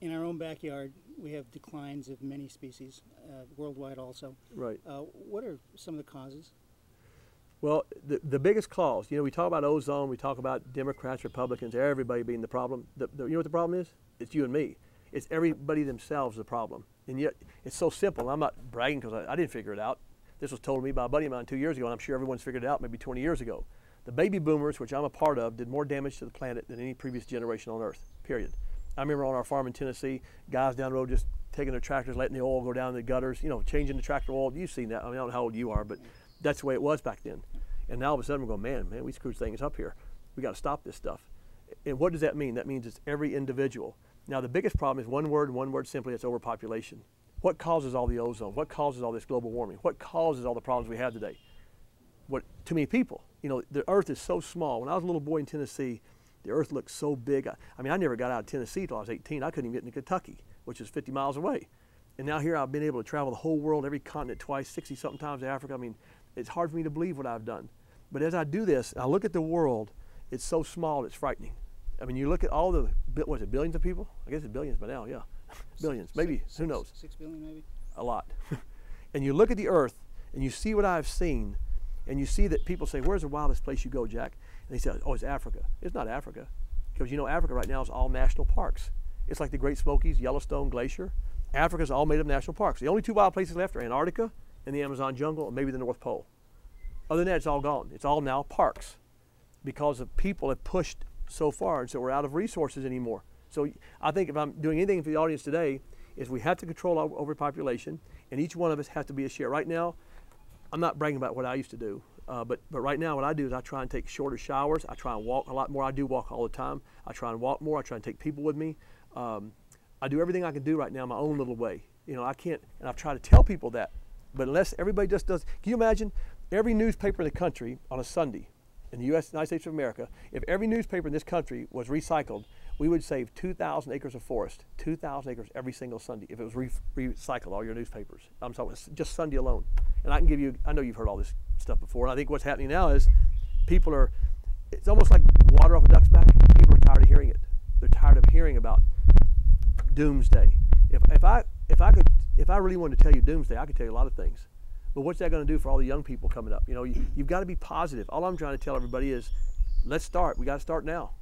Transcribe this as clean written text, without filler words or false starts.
In our own backyard, we have declines of many species, worldwide also. Right. What are some of the causes? Well, the biggest cause, you know, we talk about ozone, we talk about Democrats, Republicans, everybody being the problem. You know what the problem is? It's you and me. It's everybody themselves the problem. And yet, it's so simple. I'm not bragging because I didn't figure it out. This was told to me by a buddy of mine 2 years ago, and I'm sure everyone's figured it out maybe 20 years ago. The baby boomers, which I'm a part of, did more damage to the planet than any previous generation on Earth, period. I remember on our farm in Tennessee, guys down the road just taking their tractors, letting the oil go down the gutters, you know, changing the tractor oil. You've seen that. I mean, I don't know how old you are, but that's the way it was back then. And now all of a sudden we're going, man, we screwed things up here. We got to stop this stuff. And what does that mean? That means it's every individual. Now the biggest problem is one word simply, it's overpopulation. What causes all the ozone? What causes all this global warming? What causes all the problems we have today? Too many people. You know, the earth is so small. When I was a little boy in Tennessee, the earth looked so big. I mean, I never got out of Tennessee till I was 18. I couldn't even get into Kentucky, which is 50 miles away. And now here I've been able to travel the whole world, every continent twice, 60-something times to Africa. I mean, it's hard for me to believe what I've done. But as I do this, I look at the world, it's so small, it's frightening. I mean, you look at all the, what is it, billions of people? I guess it's billions by now, yeah. Billions, maybe, who knows? 6 billion maybe? A lot. And you look at the earth, and you see what I've seen, and you see that people say, where's the wildest place you go, Jack? And they say, oh, it's Africa. It's not Africa. Because you know, Africa right now is all national parks. It's like the Great Smokies, Yellowstone Glacier. Africa's all made of national parks. The only two wild places left are Antarctica and the Amazon jungle, and maybe the North Pole. Other than that, it's all gone. It's all now parks because of people have pushed so far, and so we're out of resources anymore. So I think if I'm doing anything for the audience today, is we have to control our overpopulation, and each one of us has to be a share. Right now, I'm not bragging about what I used to do, but right now what I do is I try and take shorter showers. I try and walk a lot more. I do walk all the time. I try and walk more. I try and take people with me. I do everything I can do right now my own little way. You know, I can't, and I've tried to tell people that, but unless everybody just does, can you imagine every newspaper in the country on a Sunday in the United States of America, if every newspaper in this country was recycled, we would save 2,000 acres of forest, 2,000 acres every single Sunday if it was recycled, all your newspapers. I'm talking just Sunday alone. And I can give you, I know you've heard all this stuff before, and I think what's happening now is people are, it's almost like water off a duck's back. People are tired of hearing it. They're tired of hearing about doomsday. If I really wanted to tell you doomsday, I could tell you a lot of things. But what's that going to do for all the young people coming up? You know, you've got to be positive. All I'm trying to tell everybody is, let's start. We got to start now.